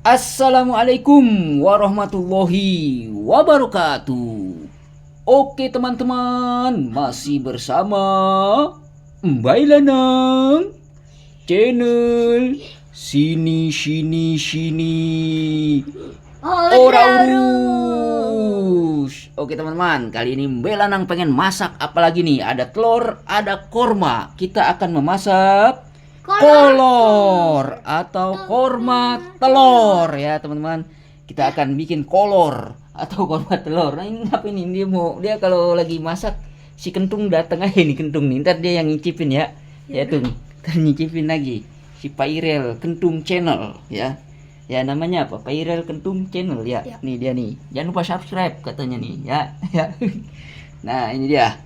Assalamualaikum warahmatullahi wabarakatuh. Oke teman-teman, masih bersama Mbay Lanang channel sini sini sini orang urus. Oke teman-teman, kali ini Mbay Lanang pengen masak apa lagi nih? Ada telur, ada korma. Kita akan memasak kolor atau korma telur ya teman-teman. Kita akan bikin kolor atau korma telur. Nah ini apa ini? Dia kalau lagi masak si kentung datang aja nih, kentung nih. Ntar dia yang ngicipin ya. Ya tuh, ntar nyicipin lagi si Pairel Kentung Channel ya. Ya namanya apa? Pairel Kentung Channel ya. Nih dia nih. Jangan lupa subscribe katanya nih ya. Ya. Nah ini dia.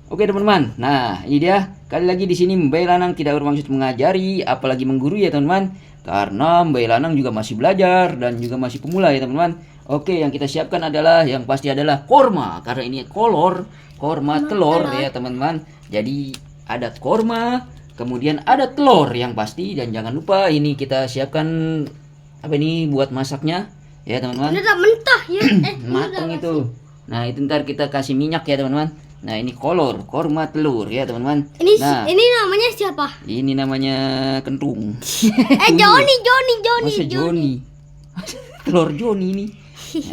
Oke teman-teman, nah ini dia. Kali lagi di sini Mbay Lanang tidak bermaksud mengajari, apalagi menggurui ya teman-teman. Karena Mbay Lanang juga masih belajar dan juga masih pemula ya teman-teman. Oke, yang kita siapkan adalah yang pasti adalah korma, karena ini korma telur ya teman-teman. Jadi ada korma, kemudian ada telur yang pasti, dan jangan lupa ini kita siapkan apa ini buat masaknya ya teman-teman. Udah mentah ya. Matang itu. Nah itu ntar kita kasih minyak ya teman-teman. Nah ini korma telur ya teman-teman. Ini namanya siapa? Ini namanya kentung. Joni. Masa Joni? Telur Joni ini.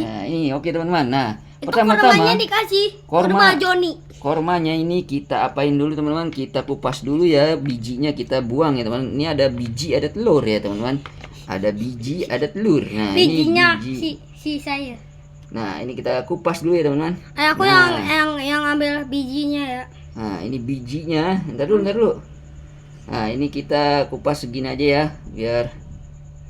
Nah ini oke teman-teman. Nah pertama-tama Kormanya dikasih. Korma Joni. Kormanya ini kita apain dulu teman-teman? Kita kupas dulu ya, bijinya kita buang ya teman-teman. Ini ada biji, ada telur ya teman-teman. Ada biji, ada telur. Nah Bijinya ini biji. si saya. Nah ini kita kupas dulu ya teman-teman. Aku yang ambil bijinya ya. Nah ini bijinya. Ntar dulu. Nah ini kita kupas segini aja ya, biar.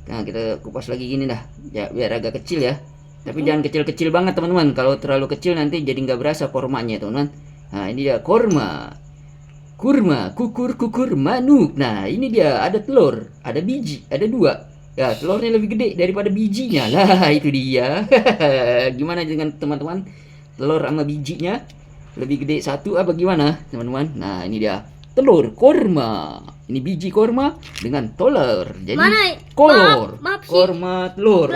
Nah kita kupas lagi gini dah, ya biar agak kecil ya. Tapi jangan kecil-kecil banget teman-teman. Kalau terlalu kecil nanti jadi nggak berasa kormanya teman-teman. Nah ini dia kurma, kukur manuk. Nah ini dia, ada telur, ada biji, ada dua. Ya telurnya lebih gede daripada bijinya lah, itu dia. Gimana dengan teman-teman? Telur sama bijinya lebih gede satu apa gimana teman-teman? Nah ini dia telur korma. Ini biji korma dengan telur. Jadi Mana? kolor Maaf sih. korma telur.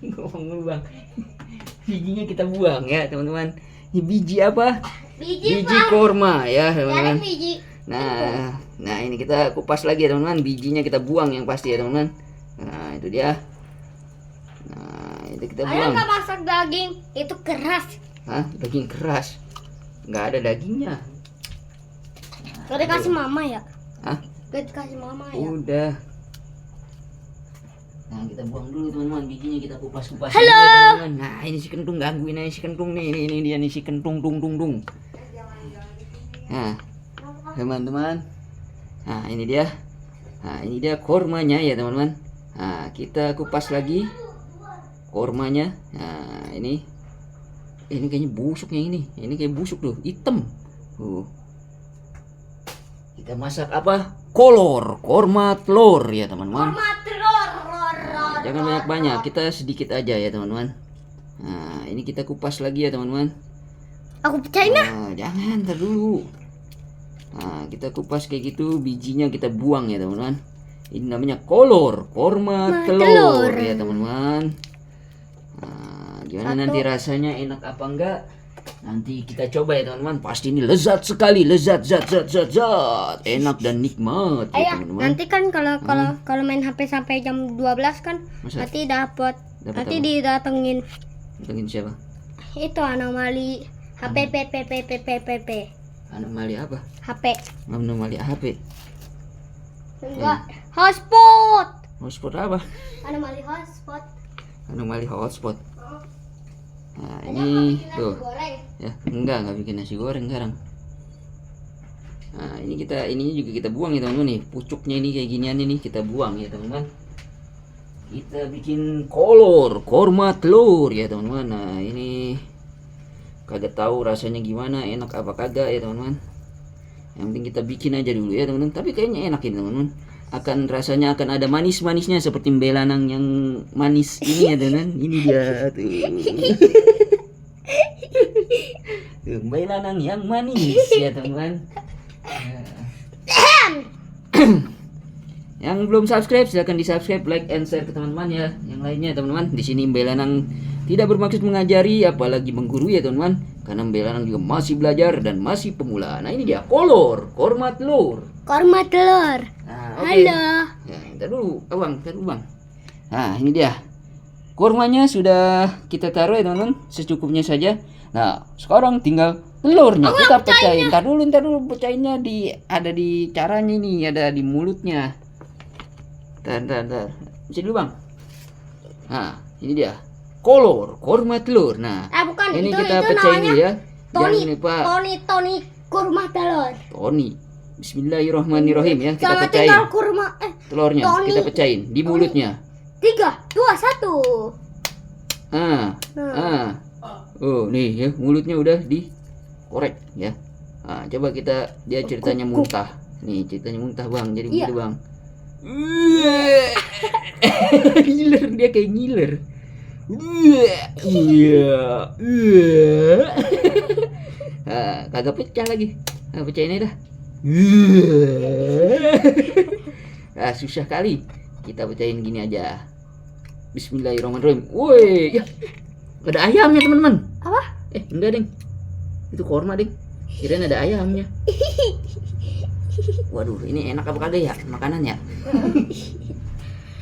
Ngomong bang. Bijinya kita buang ya teman-teman. Ini biji apa? Biji korma ya teman-teman. Biji. Nah ini kita kupas lagi ya teman-teman. Bijinya kita buang yang pasti ya teman-teman. Nah itu dia. Nah itu kita Ayo buang. nggak masak daging, itu keras. Hah? Daging keras? Nggak ada dagingnya. Gak dikasih mama ya? Hah? Gak dikasih mama ya? Udah. Nah kita buang dulu teman-teman, bijinya kita kupas-kupas. Halo. Dulu, teman-teman. Nah ini si kentung, gangguin aja si kentung nih. Ini dia nih si kentung dung. Nah teman-teman. Nah ini dia. Nah ini dia kormanya ya teman-teman. Nah kita kupas lagi kormanya. Nah ini kayaknya busuknya ini. Ini kayak busuk tuh, hitam. Kita masak apa? Korma telur ya teman-teman. Korma telur. Nah, jangan banyak-banyak, kita sedikit aja ya teman-teman. Nah ini kita kupas lagi ya teman-teman. Aku pecahin lah. Nah, jangan, ntar dulu. Nah kita kupas kayak gitu, bijinya kita buang ya teman-teman. Ini namanya korma telur ya teman-teman. Nah, gimana nanti rasanya, enak apa enggak? Nanti kita coba ya teman-teman. Pasti ini lezat sekali, lezat, enak dan nikmat ya teman-teman. Nanti kan kalau main HP sampai jam 12 kan, Masa? nanti dapat apa? didatengin Datengin siapa? itu anomali HP PP. Anomali apa? HP. Anomali HP. Enggak. Hotspot. Hotspot apa? Anomali hotspot. Anomali hotspot. Nah ini tuh Goreng. ya, enggak bikin nasi goreng sekarang. Nah ininya juga kita buang ya teman-teman nih, pucuknya ini kayak ginian ini kita buang ya teman-teman. Kita bikin korma telur ya teman-teman. Nah ini kagak tahu rasanya gimana, enak apa kagak ya teman-teman. Yang penting kita bikin aja dulu ya teman-teman. Tapi kayaknya enak ya teman-teman. Rasanya akan ada manis-manisnya seperti Mbay Lanang yang manis ini ya teman. Ini dia tuh. Tuh Mbay Lanang yang manis ya teman. Yang belum subscribe silahkan di subscribe, like, and share ke teman-teman ya. Yang lainnya teman-teman, di sini Mbak Lanang tidak bermaksud mengajari apalagi menggurui ya teman-teman, karena Mbak Lanang juga masih belajar dan masih pemula. Nah ini dia kolor, korma telur. Korma telur. Nah, oke. Halo. Ya, ntar dulu, ntar dulu bang. Nah ini dia, kormanya sudah kita taruh ya teman-teman, secukupnya saja. Nah sekarang tinggal telurnya kita pecahin. Ntar dulu pecahinnya ada di caranya ini, ada di mulutnya. Ntar. Bisa dulu bang. Nah ini dia, kolor, korma telur. Nah Bukan, ini itu kita pecahin dulu ya. Jangan ini pak. Tony kurma telur. Tony. Bismillahirrahmanirrahim ya, kita Jangan pecahin tinggal kurma. telurnya. Tony. Kita pecahin di mulutnya. 3, 2, 1. Oh nih ya, mulutnya udah dikorek ya. Nah, coba dia ceritanya muntah. Nih ceritanya muntah bang, jadi Iya. gitu bang. Ngiler, dia kayak ngiler. Kagak pecah lagi. Nah, pecahin aja dah. Susah kali. Kita pecahin gini aja. Bismillahirrahmanirrahim. Woi, ya. Ada ayamnya teman-teman. Apa? Enggak ding. Itu korma ding. Kirain ada ayamnya. Waduh, ini enak apa kagak ya makanannya?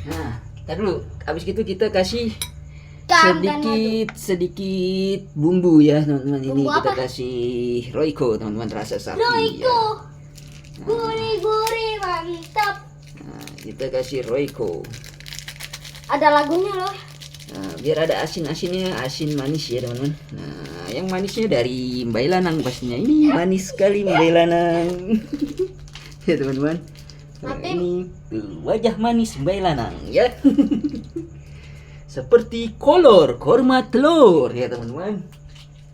Nah, kita dulu. Habis itu kita kasih sedikit bumbu ya teman-teman. Ini Bumbu kita apa? kasih Royco teman-teman, rasa sapi. Royco. Ya. Gurih-gurih mantap. Nah, kita kasih Royco. Ada lagunya loh. Nah, biar ada asin-asinnya, asin manis ya teman-teman. Nah, yang manisnya dari Mbak Lanang pastinya. Ini manis sekali Mbak Lanang. Ya teman-teman. Nah, Tapi- ini wajah manis Mbak Lanang ya. Seperti kolor korma telur ya teman-teman.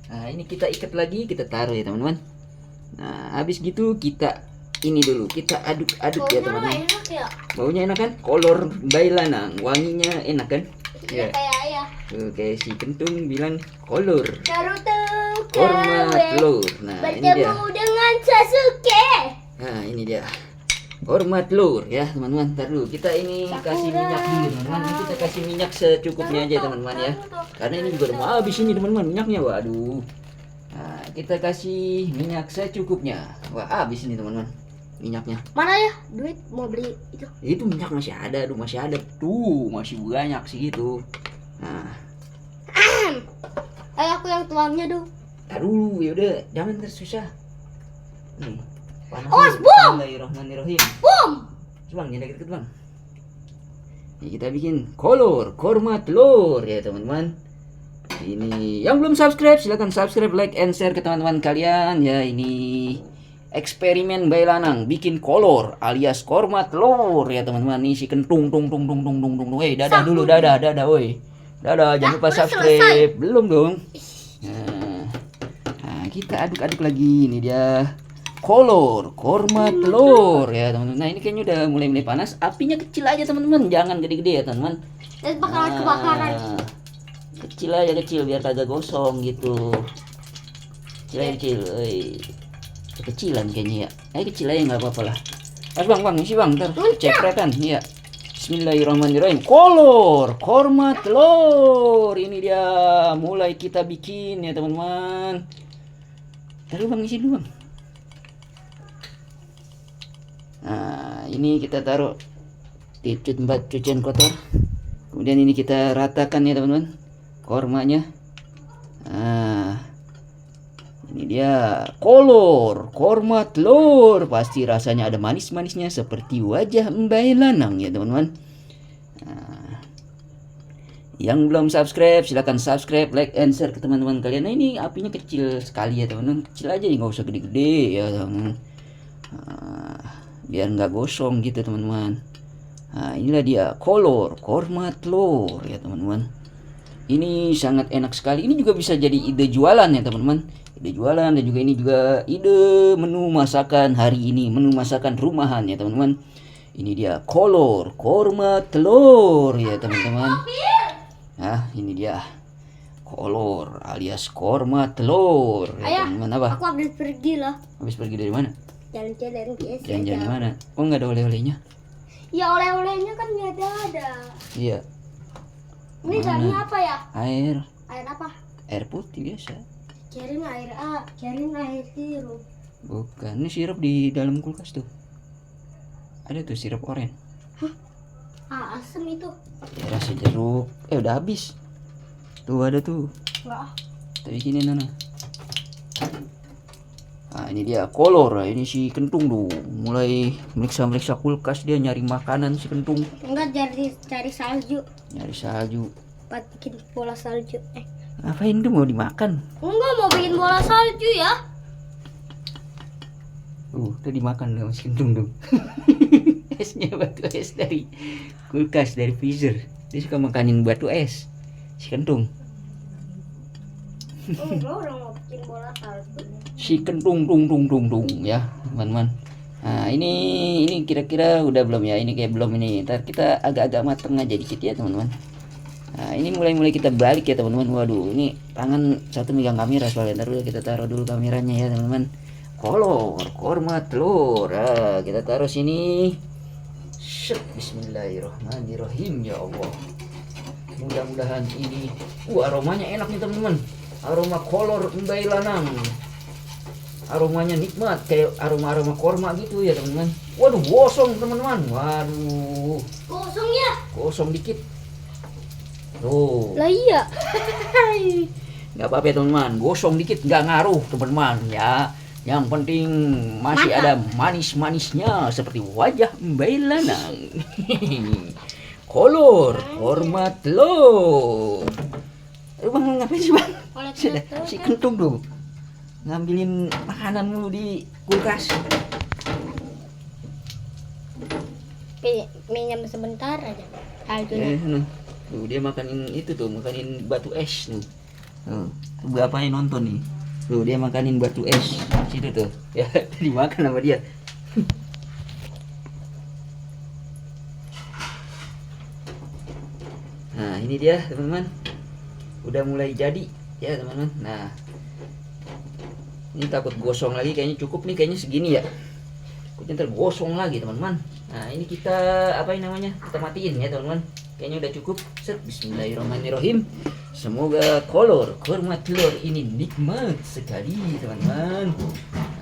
Nah, ini kita ikat lagi, kita taruh ya teman-teman. Nah, habis gitu kita ini dulu, kita aduk-aduk ya teman-teman. Enak ya. Baunya enak kan? Kolor Mbak Lanang, wanginya enak kan? Ya. Kayak ayah. Tuh, kayak si Kentung bilang kolor Naruto korma telur. Nah ini dia. bertemu dengan Sasuke. Nah ini dia korma telur ya teman-teman. Ntar dulu kita ini kasih minyak dulu teman-teman. Ini kita kasih minyak secukupnya aja teman-teman ya. Karena ini juga udah mau habis ini teman-teman minyaknya. Waduh. Nah kita kasih minyak secukupnya. Wah habis ini teman-teman minyaknya. Mana ya duit mau beli itu? Itu minyak masih ada, masih ada tuh, masih banyak sih gitu. Nah, Aku yang tuangnya dong. tar dulu ya udah, jangan tersusah. Nih, panas. Awas, dulu. Bang! Bismillahirrahmanirrahim. Bom. Bang, jangan deket bang. Ini kita bikin kolor korma telur ya teman-teman. Ini yang belum subscribe silahkan subscribe, like, and share ke teman-teman kalian ya. Ini eksperimen Mbak Lanang bikin kolor alias korma telur ya teman-teman. Nih si Kentung tung. Dadah dulu, dadah woi. Dadah, jangan lupa udah subscribe. Belum dong. Nah, kita aduk-aduk lagi. Ini dia kolor korma telur ya teman-teman. Nah, ini kayaknya udah mulai panas. Apinya kecil aja teman-teman, jangan gede-gede ya teman-teman. Dan bakalan kebakaran. Kecil aja biar kagak gosong gitu. Kecil. Kecilan kayaknya ya. Kecil aja nggak apa-apa lah. Bang, isi bang, ntar cepretan ya. Bismillahirrahmanirrahim. Kolor korma telur. Ini dia mulai kita bikin ya teman-teman. Taruh bang, isi dulu bang. Nah ini kita taruh di tempat cucian kotor. Kemudian ini kita ratakan ya teman-teman kormanya. Nah ini dia kolor korma telur. Pasti rasanya ada manis-manisnya seperti wajah Mbak Lanang ya teman-teman. Nah, yang belum subscribe silahkan subscribe, like, and share ke teman-teman kalian. Nah ini apinya kecil sekali ya teman-teman. Kecil aja, nggak usah gede-gede ya teman-teman. Nah, biar nggak gosong gitu teman-teman. Nah inilah dia kolor korma telur ya teman-teman. Ini sangat enak sekali. Ini juga bisa jadi ide jualan ya teman-teman. Ide jualan dan juga ini juga ide menu masakan hari ini, menu masakan rumahan ya teman-teman. Ini dia kolor korma telur ya teman-teman. Nah ini dia kolor alias korma telur ya Ayah, teman-teman. Apa? Aku habis pergi loh. Habis pergi dari mana? Jalan-jalan biasa. Jalan-jalan mana? Oh nggak ada oleh-olehnya? Ya oleh-olehnya kan nggak ada. Iya. Ini dalamnya apa ya? Air. Air apa? Air putih biasa. Kirain air kirain air sirup. Bukan, ini sirup di dalam kulkas tuh. Ada tuh sirup oren. Asem itu. Ya, rasa jeruk. Udah habis. Tuh ada tuh. Enggak. Tapi gini Nana. Nah ini dia kolor. Ini si Kentung tuh. Mulai meriksa kulkas, dia nyari makanan si Kentung. Enggak, cari salju. Nyari salju. Buat bikin bola salju. Ngapain tuh, mau dimakan? Enggak, mau bikin bola salju ya. Tuh dimakan sama si Kentung tuh. Esnya batu es dari kulkas, dari freezer. Dia suka makanin batu es si Kentung. Enggak, orang mau bikin bola salju. Si Kentung tung ya teman-teman. Nah ini kira-kira udah belum ya? Ini kayak belum ini. Ntar kita agak-agak mateng aja dikit ya teman-teman. Nah ini mulai kita balik ya teman-teman. Waduh, ini tangan satu megang kamera soalnya. Ntar dulu kita taruh dulu kameranya ya teman-teman. Kolor korma telur. Nah, kita taruh sini. Bismillahirrahmanirrahim ya Allah. Mudah-mudahan ini aromanya enak nih teman-teman. Aroma kolor Mbai Lanang. Aromanya nikmat kayak aroma korma gitu ya teman-teman. Waduh, gosong teman-teman. Waduh. Kosong ya? Kosong dikit. Tuh. Lah iya. Nggak apa-apa ya teman-teman. Gosong dikit nggak ngaruh teman-teman ya. Yang penting masih ada manis-manisnya seperti wajah Mbai Lanang. Kolor korma telur. Aduh bang, ngapain sih bang? Sudah, si Kentung tuh ngambilin makanan mulu di kulkas. Minum sebentar aja. Saljunya. Tuh dia makanin itu tuh, makanin batu es tuh. Tuh, bapaknya nonton nih. Tuh dia makanin batu es situ tuh. Ya, dimakan sama dia. Nah, ini dia teman-teman. Udah mulai jadi ya teman-teman. Nah, ini takut gosong lagi, kayaknya cukup nih, kayaknya segini ya. Takutnya ntar gosong lagi teman-teman. Nah ini kita apa ini namanya, kita matiin ya teman-teman. Kayaknya udah cukup. Set, bismillahirrahmanirrahim. Semoga kolor korma telur ini nikmat sekali teman-teman.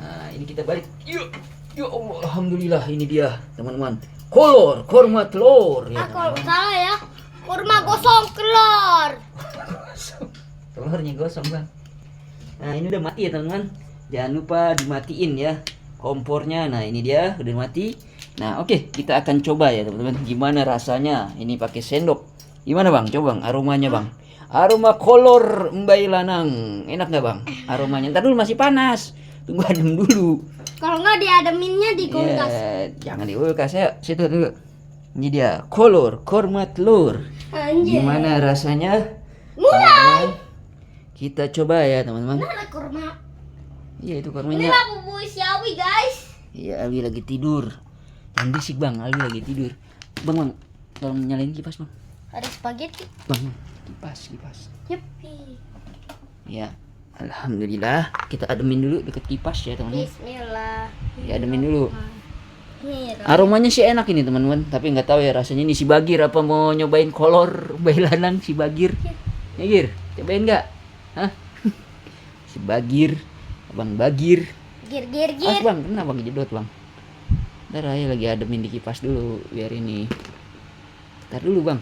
Nah ini kita balik. Yuk, ya Allah, alhamdulillah ini dia teman-teman. Kolor korma telur ya Kalau teman-teman. salah ya, kurma gosong telur. Telurnya gosong bang. Nah ini udah mati ya teman-teman. Jangan lupa dimatiin ya kompornya. Nah ini dia udah mati. Nah oke, kita akan coba ya teman-teman. Gimana rasanya? Ini pakai sendok. Gimana bang? Coba bang, aromanya bang. Aroma kolor Mbai Lanang. Enak nggak bang? Aromanya. Ntar dulu masih panas. Tunggu adem dulu. Kalau nggak diademinnya di kulkas. Ya, jangan di kulkas ya. Situ dulu. Ini dia kolor korma telur. Anjir. Gimana rasanya? Mulai. Kita coba ya teman-teman. Mana kurma? Iya itu Ini kormanya. lah bubuk Xiaomi guys. Iya Alwi lagi tidur. Jangan berisik bang, Alwi lagi tidur. Bang, tolong nyalain kipas bang. Ada spaghetti. Bang, kipas. Yupi. Ya, alhamdulillah. Kita ademin dulu deket kipas ya teman-teman. Bismillah. Ya ademin dulu. Nih, Aromanya sih enak ini teman-teman, tapi nggak tahu ya rasanya ini si Bagir apa mau nyobain kolor Mbai Lanang si Bagir. Ya Gir, cobain nggak? Hah? Si Bagir, Abang Bagir. gir. Bang, kenapa bang jedot bang? Ntar aja lagi ademin di kipas dulu biar ini. Ntar dulu bang.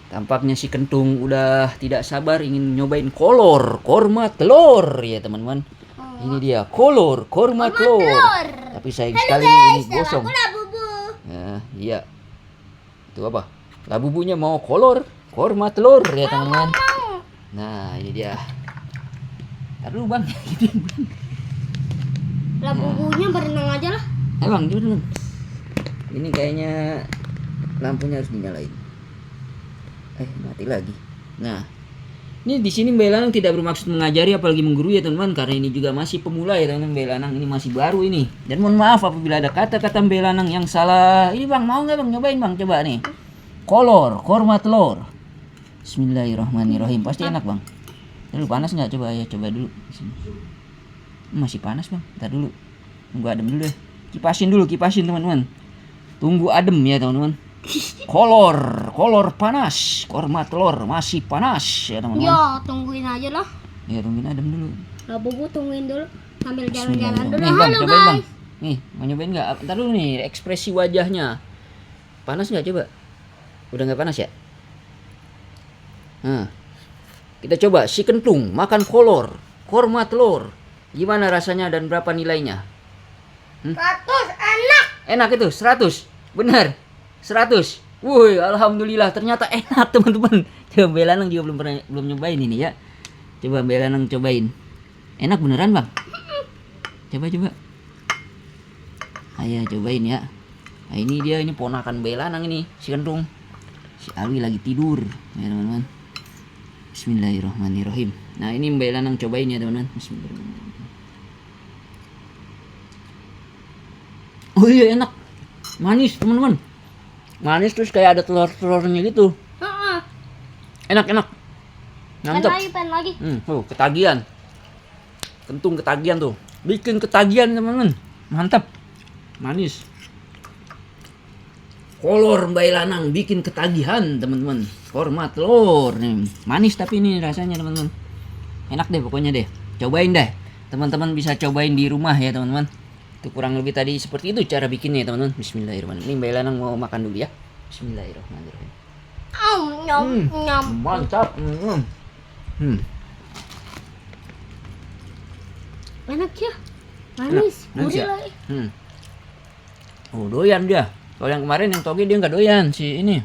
Tampaknya si Kentung udah tidak sabar ingin nyobain kolor korma telur ya teman-teman. Ini dia kolor korma telur. Tapi sayang sekali ini gosong. Aku lah bubu. Ya, iya. Itu apa? Labubunya mau kolor korma telur ya teman-teman. Nah ini dia. Ntar dulu bang. Lah bubunya berenang aja lah. Bang, gimana bang? Ini kayaknya lampunya harus dinyalain. Mati lagi. Nah, ini di sini Mbai Lanang tidak bermaksud mengajari apalagi menggurui ya teman-teman, karena ini juga masih pemula ya teman-teman. Mbai Lanang ini masih baru ini. Dan mohon maaf apabila ada kata-kata Mbai Lanang yang salah. Ini bang, mau nggak bang nyobain bang? Coba nih. Kolor korma telur. Bismillahirrahmanirrahim. Pasti enak bang. Dulu panas nggak? Coba ya, coba dulu. Masih panas bang. Ntar dulu. Tunggu adem dulu deh. Kipasin dulu, kipasin teman-teman. Tunggu adem ya teman-teman. Kolor panas. Korma telur masih panas ya teman-teman. Ya, tungguin aja lah. Ya tungguin adem dulu. Lah Bubu tungguin dulu sambil jalan-jalan dulu. Nih, Bang, Halo cobain, Bang. guys. Nih, mau nyobain nggak? Ntar dulu nih, ekspresi wajahnya. Panas nggak coba? Udah nggak panas ya? Nah, kita coba si kentung makan korma telur. Gimana rasanya dan berapa nilainya? 100 enak. Enak itu, 100. Bener, 100. Woi, alhamdulillah ternyata enak teman-teman. Coba Mbak Lanang juga belum nyobain ini ya. Coba Mbak Lanang cobain. Enak beneran Bang? Coba. Ayo cobain ya. Nah ini dia, ini ponakan Mbak Lanang ini, si kentung. Si Alwi lagi tidur ya teman-teman. Bismillahirrahmanirrahim. Nah ini Mbak Lanang cobain ya teman-teman. Bismillahirrahmanirrahim. Oh iya enak, manis teman-teman. Manis terus kayak ada telur-telurnya gitu. Heeh. Enak. Mantap. Pen lagi. Tuh ketagihan. Kentung ketagihan tuh. Bikin ketagihan teman-teman. Mantap. Manis. Kolor Mbak Lanang bikin ketagihan teman-teman. Korma telur nih. Manis tapi ini rasanya teman-teman. Enak deh pokoknya deh. Cobain deh. Teman-teman bisa cobain di rumah ya teman-teman. Itu kurang lebih tadi seperti itu cara bikinnya teman-teman. Bismillahirrahmanirrahim. Ini Mbak Lanang mau makan dulu ya. Bismillahirrahmanirrahim. Nyam. Mantap. Enak ya. Manis. Manis Gurih ya? lagi. Oh doyan dia. Kalau yang kemarin yang toge dia nggak doyan si ini.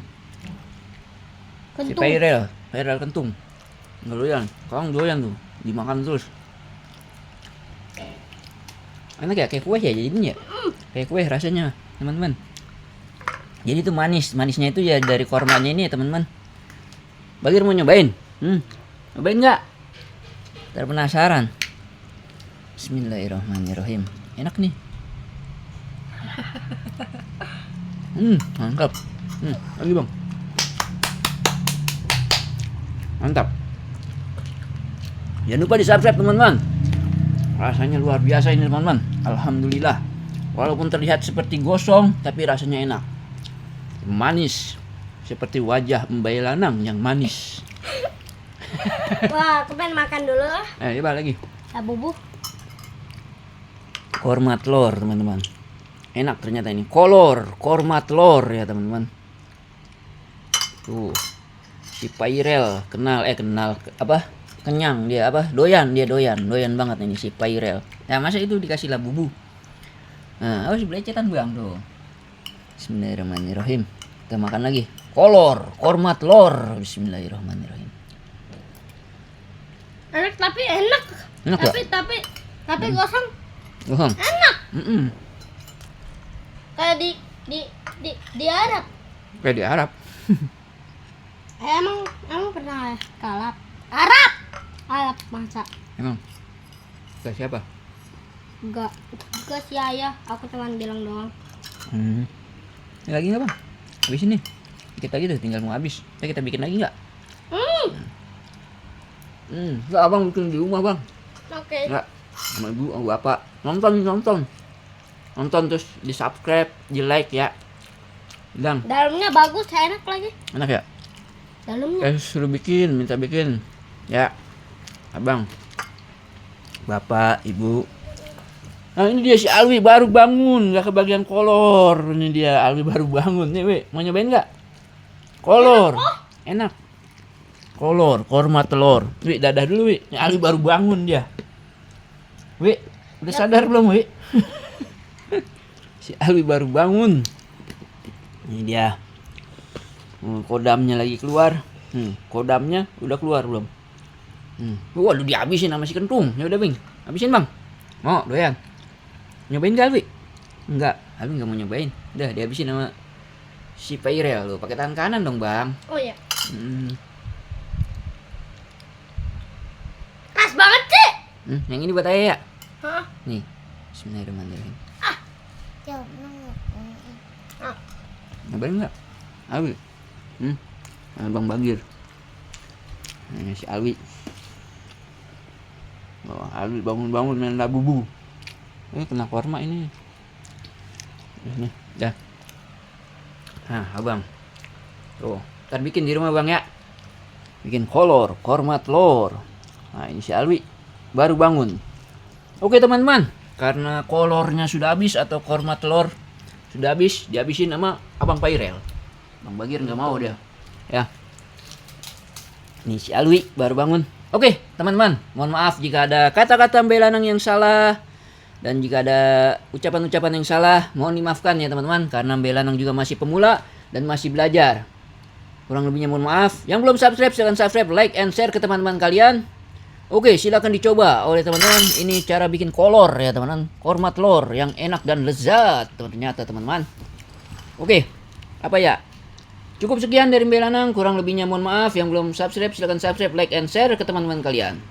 Si Kentung. Pairel kentung. Nggak doyan. Kalau doyan tuh dimakan terus. Enak ya, kayak kue ya jadinya ya. Kayak kue rasanya teman-teman. Jadi itu manisnya itu ya dari kormanya ini ya teman-teman. Bagir mau nyobain? Nyobain nggak? Ntar penasaran. Bismillahirrahmanirrahim. Enak nih. Mantap. Lagi Bang. Mantap. Jangan lupa di subscribe teman-teman. Rasanya luar biasa ini teman-teman. Alhamdulillah. Walaupun terlihat seperti gosong, tapi rasanya enak. Manis. Seperti wajah Mbak Lanang yang manis. Wah, aku pengen makan dulu lah. Coba lagi. Lah Bubu. Korma telur teman-teman. Enak ternyata ini. Korma telur ya teman-teman. Tuh. Si Pairel kenal apa? Kenyang dia apa? Doyan banget ini si Pairel. Nah, masa itu dikasih lah Bubu. Nah, awas belecetan Bang tuh. Bismillahirrahmanirrahim. Kita makan lagi. Korma telur. Bismillahirrahmanirrahim. Enak tapi enak. Enak Tapi gosong. Gosong. Enak. Kayak di Arab. Kayak di Arab. Emang pernah kalap Arab masa? Emang. Ke siapa? Enggak si ayah, aku cuman bilang doang. Ini lagi nggak Bang? Habis ini. Dikit lagi tuh tinggal mau habis. Kita bikin lagi nggak? Nggak Abang bikin di rumah Bang. Oke. Nggak. Sama ibu, sama bapak. Nonton terus di subscribe, di like ya. Bilang. Dalamnya bagus, enak lagi. Enak ya? Dalamnya. Suruh minta bikin. Ya. Abang. Bapak, ibu. Nah ini dia si Alwi baru bangun, nggak kebagian kolor. Ini dia Alwi baru bangun nih, Wi. Mau nyobain nggak? Kolor. Enak. Korma telur. Wi, dadah dulu, Wi. Ini Alwi baru bangun dia. Wi, udah sadar belum, Wi? Si Alwi baru bangun. Ini dia. Kodamnya lagi keluar. Kodamnya udah keluar belum? Waduh, dihabisin sama si kentung. Ya udah, Bing. Habisin, Bang. Mau doyan? Nyobain gak, Alwi? Enggak, Alwi enggak mau nyobain. Udah dihabisin sama si Pairel lo. Pakai tangan kanan dong, Bang. Oh iya. Pas banget sih. Yang ini buat Ayah ya? Hah? Nih. Bismillahirrahmanirrahim. Nyobain enggak? Alwi. Bang Bagir. Ini si Alwi. Oh, Alwi bangun-bangun main labu-bu. Ini kena korma ini. Dah. Nah, abang. Tuh, ntar bikin di rumah bang ya. Bikin kolor, korma telur. Nah, ini si Alwi baru bangun. Oke teman-teman, karena kolornya sudah habis atau korma telur sudah habis, dihabisin sama abang Pairel. Bang Bagir nggak mau dia. Ya. Nih si Alwi baru bangun. Oke teman-teman, mohon maaf jika ada kata-kata Mbak Lanang yang salah. Dan jika ada ucapan-ucapan yang salah, mohon dimaafkan ya teman-teman. Karena Mbak Lanang juga masih pemula dan masih belajar. Kurang lebihnya mohon maaf. Yang belum subscribe silahkan subscribe, like, and share ke teman-teman kalian. Oke, silakan dicoba oleh teman-teman. Ini cara bikin kolor ya teman-teman. Korma telur yang enak dan lezat ternyata teman-teman. Oke, apa ya? Cukup sekian dari Mbak Lanang. Kurang lebihnya mohon maaf. Yang belum subscribe silahkan subscribe, like, and share ke teman-teman kalian.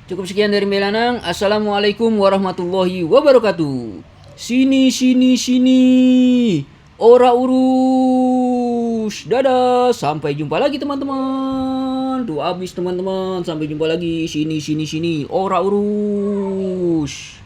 Cukup sekian dari Mbak Lanang. Assalamualaikum warahmatullahi wabarakatuh. Sini. Ora urus. Dadah. Sampai jumpa lagi teman-teman. Tuh habis teman-teman. Sampai jumpa lagi. Sini. Ora urus.